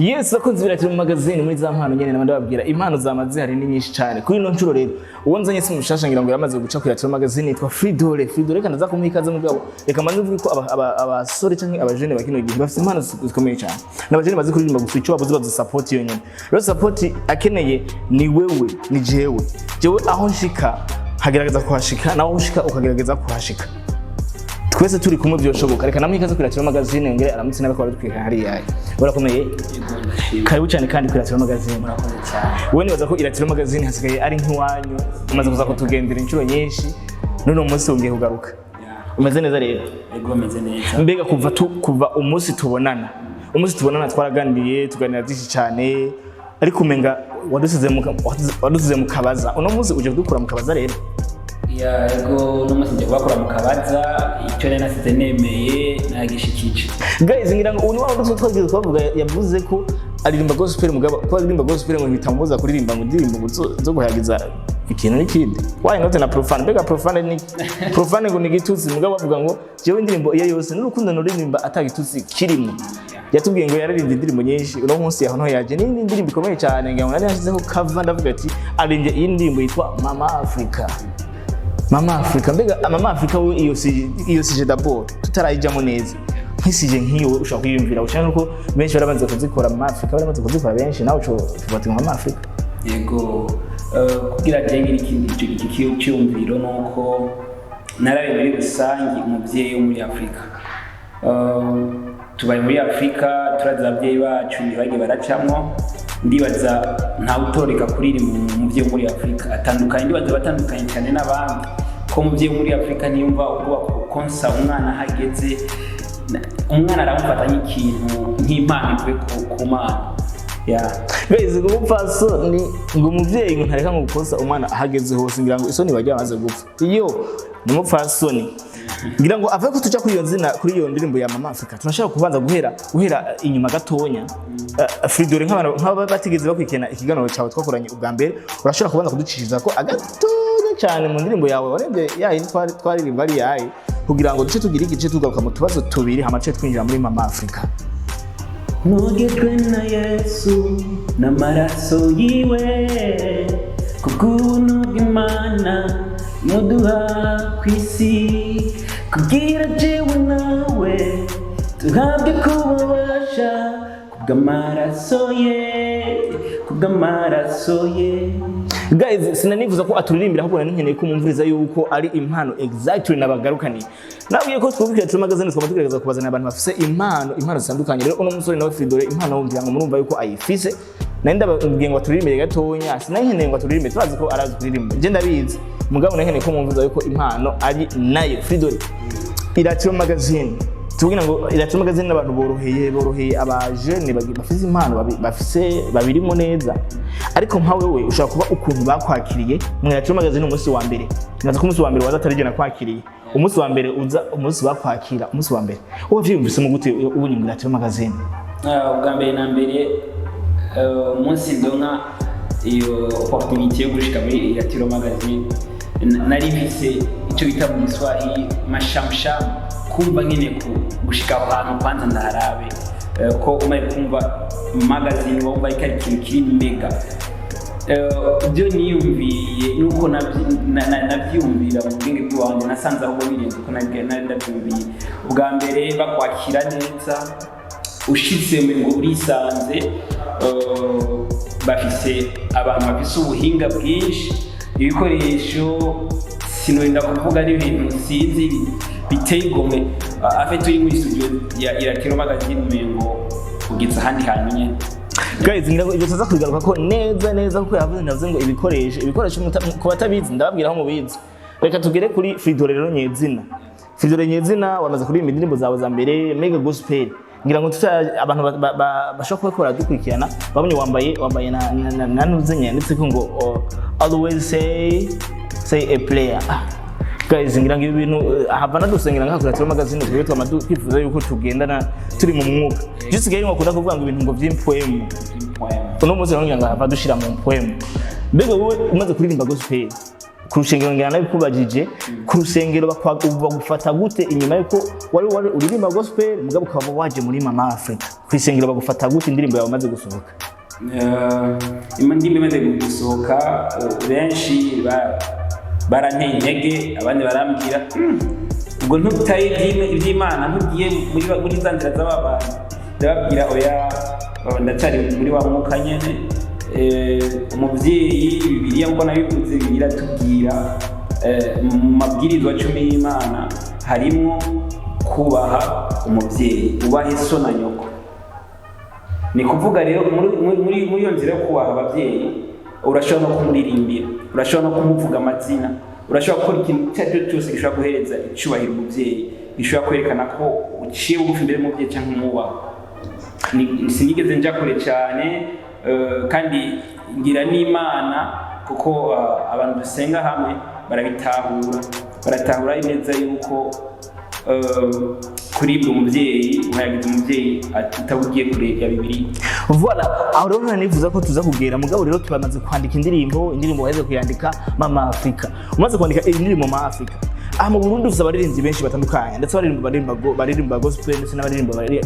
Yes, akunze biratira mu magazine muri za mpano nyene ndababwira impano zamaze hari ni nyinshi cyane kuri no ncuro rero uwonzanye si mushasha ngira ngo yamaze guca kwiratira mu magazine yitwa Fridole kana za kumwikaze mu bwabo reka manze vuga ko abasore canke abajene bakino gihe bafite impano zikomeye cyane n'abajene bazi kuririmba gusa ico babuze support yo nyene rero support akeneye ni wewe ni jewe aho nshika hagerageza kuhashika naho ushika ukagerageza kuhashika twese turi kumwe byoshoboka reka namwikaze kwiratira magazine ngere aramutse nabako baratwika hari yayi barakomeye karibu cyane kandi kwiratira magazine murakoze cyane wowe nibaza ko iratira magazine hasigaye ari nk'iwanyu umaze kuza kutugendera inshuro nyinshi none umunsi ungiye kugaruka umeze neza rero ego meze neza mbega kuva umunsi tubonana twaraganiriye tuganira byinshi cyane ariko umenga wadusize mu kabaza uno munsi uje kudukura mu kabaza rero ego n'umunsi ngiye bakora mu kabaza icyo nari nasize nemeye nagishikije guys ngira ngo uno wabo twagize twavuga yavuze ko aririmba gospel mugabo ko aririmba gospel ngo bitamubuza kuririmba ngo ndirimbo zo guhagiza ikintu n'ikindi why not na profane bega profane ngo nigitutsi mugabo bavuga ngo jewe indirimbo iyo yose n'urukundo nuririmba atagitutsi kirimo yatubwiye ngo yararirimba indirimbo nyinshi uno munsi yaho yaje n'indi ndirimbo ikomeye cyane ngo nari yashyizeho cover ndavuga ati aririmba iyi ndirimbo yitwa Mama Africa mbega Mama Africa we iyo sije d'abord tutarayijamo neza nkisije nk'iyo ushaka kwiyumvira ushaka nuko benshi barabanze kuzikora Mama Africa baramaze kuzikora benshi nawe cyo tubati Mama Africa yego kugira jengiri ikindi cyumviro nuko narabe muri rusangi umuvyeyi wo muri Afrika tubaye muri Afrika turaza abavyeyi bacu bagiye baracamwo ndibaza nta utoreka kuririmba umuvyeyi muri Afrika atandukanye ndibaza batandukanye cyane n'abandi ko umuvyeyi muri Afrika niyumva ubwo konsa umwana hageze umwana aramufata nk'ikintu nk'impano kwe ku mana guys gupfaso ni ngo umuvyeyi ngo ntareka ngo konsa umwana hageze hose ngira ngo isoni bajya bamaze gupfa iyo ni mupfasoni ngira ngo ave ko tuja kuri iyo nzina kuri iyo ndirimbo ya Mama Africa tunashaka kubanza guhera inyuma gatonya Fridole nk'aba batigeze bakwikena ikiganiro cyawe twakoranye ubwa mbere urashobora kubanza kuducishiriza ko agatonya cyane mu ndirimbo yawe warebye yayi twaririmba ari yayi kugira ngo duce tugira igice tugaruka mu tubazo tubiri hamace twinjira muri Mama Africa Nogejwe na Yesu n'amaraso yiwe kubw'ubuntu bw'Imana muduha kwisi kugira jewe nawe tuhabwe kubabasha kubw'amaraso ye guys sinanivuza ko aturirimbira ahubwo nkeneye ko mumviriza yuko ari impano exactly nabagarukaniye nabwiye ko twubikira tuma magazine twamatekereza kubazana abantu bafise impano zitandukanye rero uno musore nawe Fridole impano wumvira ngo murumva yuko ayifise nenda babwiye ngo aturirimbire gatonya sinankeneye ngo aturirimbire turazi ko arazi kuririmba je ndabizi mugabo nkeneye ko mumviriza yuko impano ari nayo Fridole iratira magazine tugira ngo iratira magazine n'abantu boroheye abajene bafise impano bafise babirimo neza ariko nka wewe ushaka kuba ukuntu bakwakiriye mu iratira magazine umunsi wa mbere naza ko umunsi wa mbere waza atarigena kwakiriye umunsi wa mbere uza umunsi bakwakira umunsi wa mbere wowe vyumvise mu gute ubunyingira iratira magazine ubwa mbere na mbere umunsi ndonka iyo opportunity yo gushika muri iratira magazine nari mfise icyo bita mu Kiswahili mashamsham kumva nyine gushika ahantu kwanza ndarabe ko umaye kumva magazine wumva ikari ikintu kiri mega byo niyumviye nuko navyumvira mu bwenge bw'abantu nasanze aho birenze ko nabyumviye ubwa mbere bakwakira neza ushitse ngo urisanze bafise abantu bafise ubuhinga bwinshi ibikoresho sinorinda kuvuga ari ibintu sinzi biteye igomwe afite uri muri studio ya iratira magazine mengo kugeza handi hantu nyene guys ngira ngo ibyo tuza kugaruka ko neza kuko yavuze ngo ibikoresho ku batabizi ndababwira aho mubizi reka tugere kuri Fridole rero nyezina wamaze kuririmba indirimbo zawe za mbere mega gospel ngira ngo abantu bashaka kubikora dukurikirana babonye wambaye na nuzenye yanditse ko ngo always say a player guys ngira ngo ibintu havana dusengera nkakuratira magazine twe twifuza yuko tugendana turi mu mwuka gisigaye ngo akunda kuvuga ngo ibintu ngo by'impoem uno munsi ngira ngo hava dushira mu poem mbega wowe umaze kuririmba gospel ku rushengero ngana nabikubajije ku rusengero bagufata gute inyuma yuko wari uririmba gospel mugabo ukaba waje muri Mama Africa ku rusengero bagufata gute indirimbo yawe maze gusohoka indirimbo imaze gusohoka benshi baranteye intege abandi barambwira ubwo ntutaye iby'Imana ntugiye muri za nzira z'abantu ndababwira oya ndacyari muri wa mwuka nyene umubyeyi Bibiliya ngo nabivuze biratubwira mu mabwirizwa 10 y'Imana harimo kubaha umubyeyi ubahe so na nyoko ni kuvuga rero muri iyo nzira yo kubaha ababyeyi urashobora no kumuririmbira urashobora no kumuvuga amazina urashobora gukora ikintu cyose gishobora guhereza icyubahiro umubyeyi gishobora kwerekana ko uciye bugufi imbere y'umubyeyi cyangwa umwubaha sinigeze nja kure cyane kandi ngira n'Imana kuko abantu dusenga hamwe baratahura neza yuko kuribwa umubyeyi uhayagiza umubyeyi atabugiye kure ya Bibiliya. Voilà, aho rero nifuza ko tuza kugera mugabo rero turamaze kwandika indirimbo waheze kuyandika Mama Africa. Umaze kwandika indirimbo Mama Africa. Mu Burundi ufite abaririmbyi benshi batandukanye ndetse baririmba gospel ndetse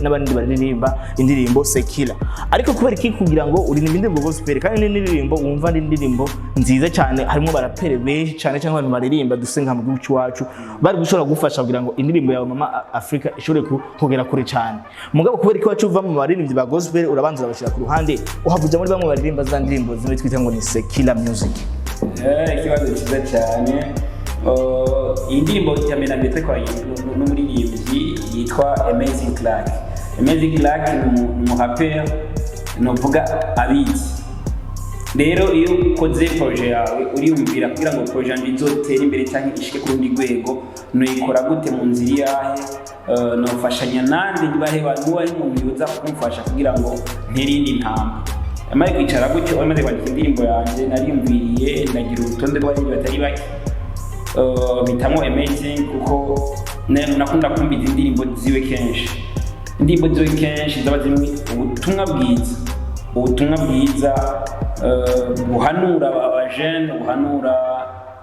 n'abandi baririmba indirimbo secular. Ariko kubera iki kugira ngo uririmbe indirimbo gospel kandi n'indirimbo wumva ari indirimbo nziza cyane harimo barapere benshi cyane cyangwa abantu baririmba dusenga mu gihugu cyacu bari gushobora gufasha kugira ngo indirimbo ya Mama Africa ishobore kugera kure cyane. Mugabo kubera iki wacu uva mu baririmbyi ba gospel urabanza bashira ku ruhande uhavuja muri bamwe baririmba za ndirimbo zimwe twita ngo ni secular music. Ikibazo cyiza cyane. Iyi ndirimbo ya mbere twakoranye n'umuririmbyi yitwa Amazing Clark. Amazing Clark ni umuhapera novuga abizi. Rero iyo ukoze projet yawe uriyumvira kugira ngo projet yawe izotere imbere cyangwa ishike ku rundi rwego noyikora gute mu nzira yahe nofashanya nande ngibahe bantu wari mu myuza kumfasha kugira ngo nterinde intamba. Amaze kwicara gutyo amaze kwandika indirimbo yanjye nariyumviriye ndagira urutonde rw'abantu batari bake bitamo Amazing kuko nakunda kumva indirimbo ziwe kenshi. Indirimbo ziwe kenshi zaba zimwe ubutumwa bwiza buhanura abajene buhanura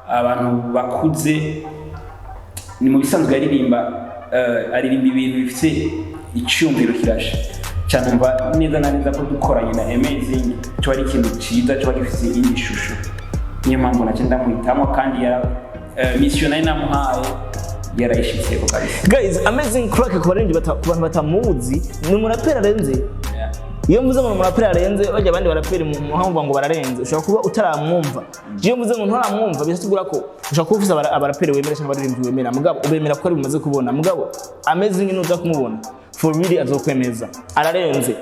abantu bakuze. Ni mu bisanzwe aririmba ibintu bifite icyumviro kirashe cyane umva neza na neza ko dukoranye na Amazing cyo ari ikintu cyiza cyo gifite indi shusho. Niyo mpamvu nacyo ndamuhitamo kandi missionary namuhaye yarayishitse ko kabisa. Guys, Amazing Clark ku bantu batamuzi ni umuraperi arenze. Iyo mvuze ngo umuraperi arenze bajya abandi baraperi mu muhambo ngo bararenze ushobora kuba utaramwumva. Iyo mvuze ngo ntaramwumva bisatugura ko ushobora kuba ufite abaraperi wemera cyangwa abaririmbyi wemera mugabo ubemera ko ari bumaze kubona mugabo Amazing nuza kumubona for really azokwemeza ararenze.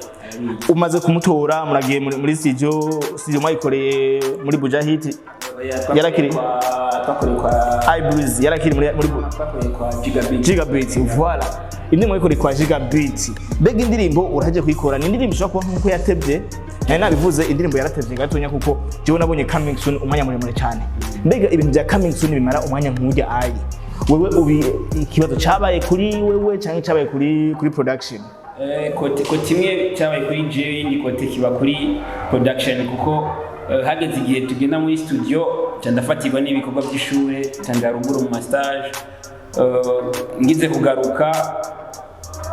Umaze kumutora muragiye muri studio mwayikoreye muri Buja Hit yarakiri kwa iBreeze yarakiri muri kwa Gigabit. Voilà, indi mwayikoreye kwa Gigabit. Bega indirimbo uraje kuyikora ni indirimbo ishobora kuba nkuko yatebye nabivuze indirimbo yaratebye gatonya kuko jewe nabonye coming soon umwanya muremure cyane. Mbega ibintu bya coming soon bimara umwanya nk'ujya ayi wewe ikibazo cyabaye kuri wewe cyangwa cyabaye kuri production? Kote imwe cyabaye kuri jewe ni kote kiba kuri production kuko hageze igihe tugenda muri studio cyandafatirwa n'ibikorwa by'ishure cyangwa ruguru mu stage ngize kugaruka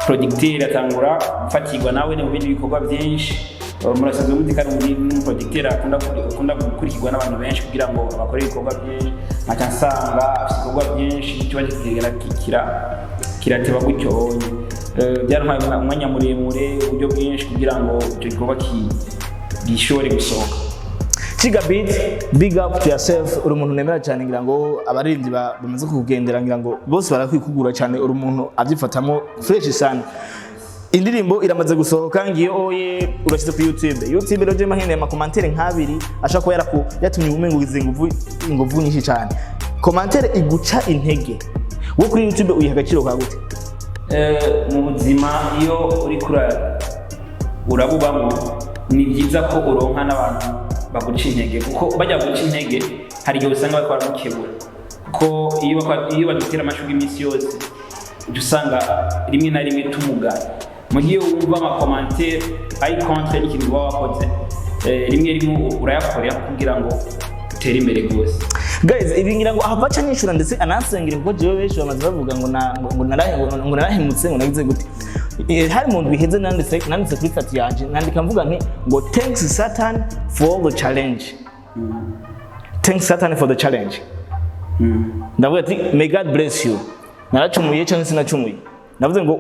producteur atangura gufatirwa nawe ne mu bindi bikorwa byinshi murasaze muzika muri producteur akunda gukurikirwa n'abantu benshi kugira ngo abakore ibikorwa byinshi nsanga afite ibikorwa byinshi cyo bagikira kirateba gutyo byarantwaye umwanya muremure uburyo bwinshi kugira ngo icyo gikorwa gishobore gusohoka. Gigabit, big up to yourself. Uri umuntu nemera cyane ngira ngo abaririmbyi bamaze kugendera ngira ngo bose barakwikugura cyane uri umuntu avyifatamo fresh sana. Indirimbo iramaze gusohoka ngiyo oye urashyize ku YouTube roje mahene ya commentaire nk'abiri ashaka ko yatumye ubumengo inguvu nyinshi cyane. Commentaire iguca intege wo kuri YouTube uyiha agaciro ka gute? Mu buzima iyo uri urabubamo ni byiza ko uronka n'abantu baguca intege kuko bajya guca intege hari igihe usanga bakora mukebura ko iyo badutera amashugi iminsi yose usanga rimwe na rimwe tumugana mu gihe wumva amakomantere ari contre n'ikintu baba wakoze rimwe rimwe urayakorera kugira ngo utere imbere gose. Guys, ibi ngira ngo abaca nyishura ndetse anansengera kuko jewe benshi bamaze bavuga ngo narahemutse ngo nagize gute. Hari mu ndwi heze nanditse kuri stati yanje nandika mvuga nti ngo thanks Satan for the challenge. Thanks Satan for the challenge. Ndavuga ati may God bless you. Naracumuye cyangwa sinacumuye. Navuze ngo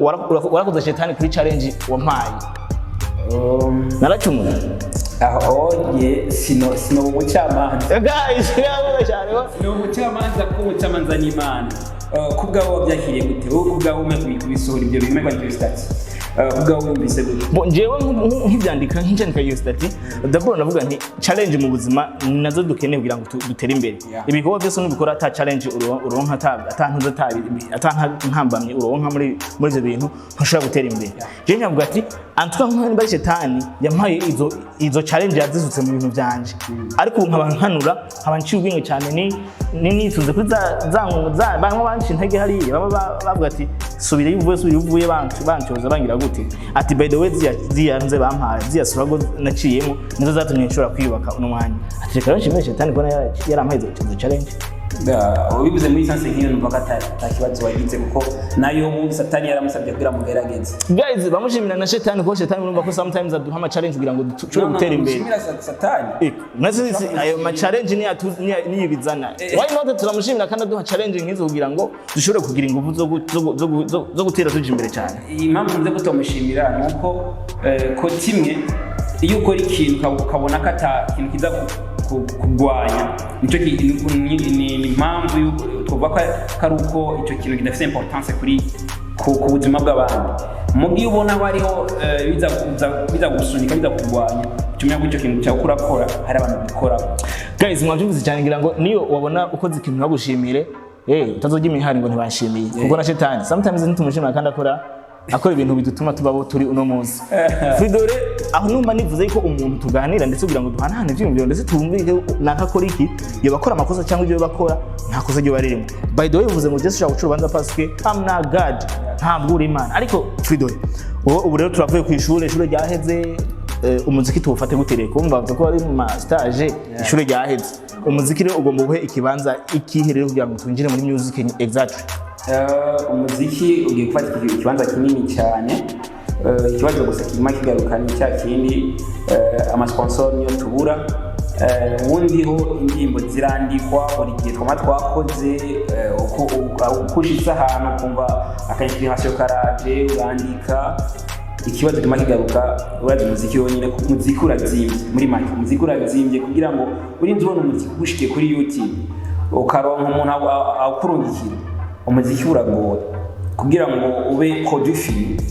warakoze shetani kuri challenge wampaye. Naracumuye. Ye sino umucamanza. Guys, sino umucamanza ko umucamanza ni Imana. Kubgaho byakiriye gute? Kubgaho umwe kubisohora ibyo bimwe kuri stati. Kubgaho wumvise gute? Jewe nk'ibyandika iyo stati, d'abord navuga nti challenge mu buzima nazo dukeneye kugira ngo dutere imbere. Ibikorwa byose n'ubikora ata challenge uronka atantambamye uronka muri ibyo bintu ntushobora gutera imbere. Je nyavuga ati antwa nk'ari shetani yampaye izo challenge yazisutse mu bintu byanje. Ariko ubu nkabankanura nk'abanciye ubwenge cyane nituze kuri za bamwe banshi ntege hariye baba bavuga ati subira uvuye bancoza bangira gute ati by the way ziyanze bampaye ziyasurago naciyemo nizo zatumye nshobora kwiyubaka uno mwanya ati reka nshimire shetani ko yarampaye izo challenge. Ubivuze muri sanse nk'iyo numva atakibazo wagize kuko nayo Satani yaramusabye kugira ngo gerageze. Guys, bamushimira na shetani ko shetani urumva ko sometimes aduha ama challenge kugira ngo dushobore gutera imbere. Mushimira Satani. Nasi ayo ma challenge ni yibizana. Why not turamushimira kandi aduha challenge nk'izo kugira ngo dushobore kugira ingufu zo gutera tuje imbere cyane. Impamvu nze kutamushimira nuko ko kimwe iyo ukora ikintu ukabona ko ikintu kiza kugwanya nicyo ni impamvu twavuga ko ari uko icyo kintu kidafite importance ku buzima bw'abantu. Mu gihe ubona hariho biza gusunika biza kugwanya tumenya ko icyo kintu cyawe urakora hari abantu bikora. Guys, mwabyumvise cyane ngira ngo niyo wabona ukoze ikintu nagushimire utazojya imihari ngo ntibashimiye kuko na shetani sometimes ntitumushimira kandi akora ibintu bidutuma tubabo turi uno munsi. Fridore aho numva nivuze ko umuntu tuganira ndetse kugira ngo duhanahane ibyumviro ndetse tumvike nakakora iki iyo bakora amakosa cyangwa ibyo bakora nta kosa ryo baririmo. By the way uvuze ngo Yesu ushaka urubanza paske I'm not God ntabwo uri Imana. Ariko Fridore ubu rero turavuye ku ishuri ryaheze umuziki tuwufate gutereka kumva ko ari mu stage ishuri ryaheze umuziki rero ugomba guhe ikibanza ikiherero kugira ngo twinjire muri music exactly. Umuziki ugiye gufata ikibanza kinini cyane. Ikibazo gusa kirimo kigaruka ni cya kindi amasponsor niyo tubura. Ubundi ho indirimbo zirandikwa buri gihe twakoze ukushitsa ahantu kumva akanyikiration karaje urandika. Ikibazo kirimo kigaruka uraje umuziki wonyine ku muziki urazimbye muri make umuziki urazimbye kugira ngo urinze ubona umuziki gushike kuri YouTube ukaronka umuntu akurungikira umuziki uragoye kugira ngo ube produit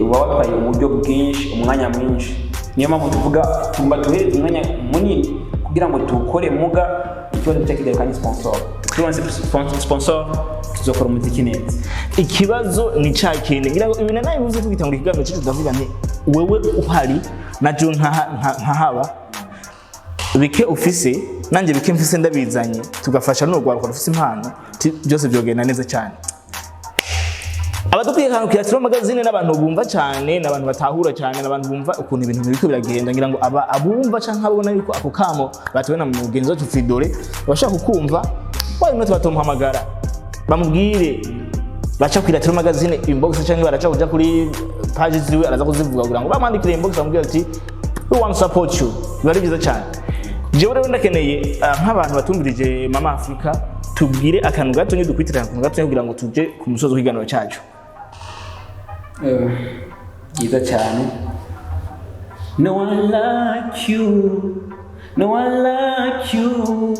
uba watwaye uburyo bwinshi umwanya mwinshi. Niyo mpamvu tuvuga tumba tuhereze umwanya munini kugira ngo tukore muga ikibazo cyakigaruka ni sponsor. Turonse sponsor tuzokora umuziki neza. Ikibazo ni cya kintu ngira ngo ibintu nayo bivuze kwita ngo ikiganiro cyo tudavuga nti wewe uhari na John nkahaba bike ufise nanjye bike mfise ndabizanye tugafasha n'urwaruko rufise impano byose byogenda neza cyane. Abadukwiye kantu kiyatiro magazine n'abantu bumva cyane n'abantu batahura cyane n'abantu bumva ukuntu ibintu biko biragenda ngira ngo abumva canka abona yuko ako kamo batewe na mugenzi wacu Fridore bashaka kukumva why not batomuhamagara bamubwire baca kwiratiro magazine inbox cyangwa baraca kuja kuri page ziwe araza kuzivuga kugira ngo bamwandikire inbox bamubwira ati we want to support you bari byiza cyane. Jewe rero ndakeneye nk'abantu batumvirije Mama Africa tubwire akantu gato nyo dukwitirana akantu gato kugira ngo tuje ku musozo w'iganiro cyacu. Byiza cyane. No one like you, no one like you,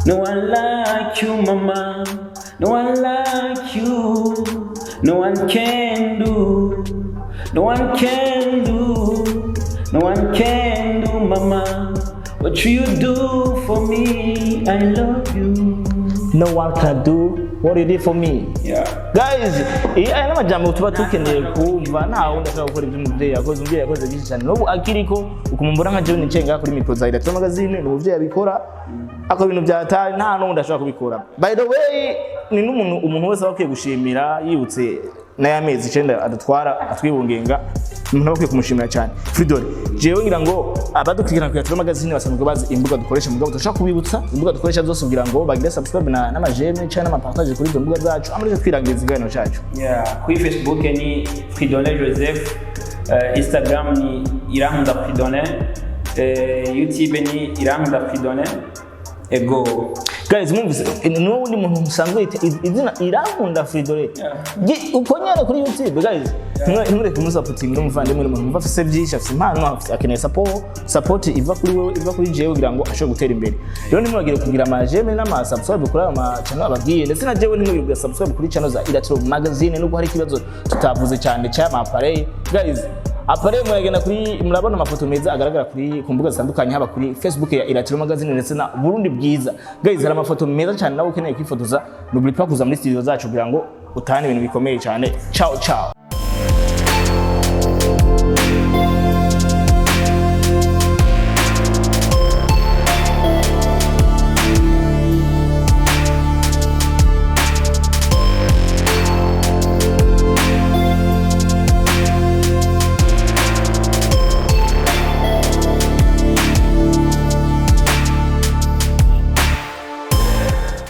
no one like you mama, no one like you, no one can do, no one can do, no one can do mama. What you do for me, I love you. No one can do what you did for me. Yeah. Guys, aya n'amajambo tuba tukeneye kumva ntawe ndashaka gukora ibyo umubyeyi yakoze byinshi cyane. N'ubu akiriko ukumumbura nka John Ncenga kuri micro za Irato magazine n'umubyeyi abikora akora ibintu byatari nta n'undi ndashaka kubikora. By the way, ni umuntu wese bakwiye gushimira yibutse na ya mezi 9 adutwara atwibungenga umuntu bakwiye kumushimira cyane. Fridole jewe ngira ngo abadukurikirana ku Yatiro Magazine basanzwe bazi imbuga dukoresha, mugabo turashaka kubibutsa imbuga dukoresha zose kugira ngo bagire subscribe n'amajeme cyane n'amapartage kuri izo mbuga zacu, amurije twirangiza ikiganiro cyacu. Kuri Facebook ni Fridole Joseph, Instagram ni Irankunda Fridole, YouTube ni Irankunda Fridole. Ego guys, mwumvise n'ubundi muntu musanzwe izina Irankunda Fridole uko nyara kuri YouTube guys, ntimureke musapotinga umuvandimwe n'umuntu mva afise byinshi, afise impano, akeneye support iva kuri wewe, iva kuri jewe kugira ngo ashobore gutera imbere. Rero nimuragire kugira amajeme n'ama subscribe kuri ama channel ababwiye, ndetse na jewe nimurigire subscribe kuri channel za Yatiro Magazine, nubwo hari ikibazo tutavuze cyane cyama appareil guys. Apare muragenda kuri murabona amafoto meza agaragara kuri ku mbuga zitandukanye, haba kuri Facebook ya Yatiro Magazine ndetse na Burundi Bwiza. Guys, hari amafoto meza cyane nawe ukeneye kwifotoza, nubwo kuza muri studio zacu kugira ngo utahane ibintu bikomeye cyane. Ciao ciao.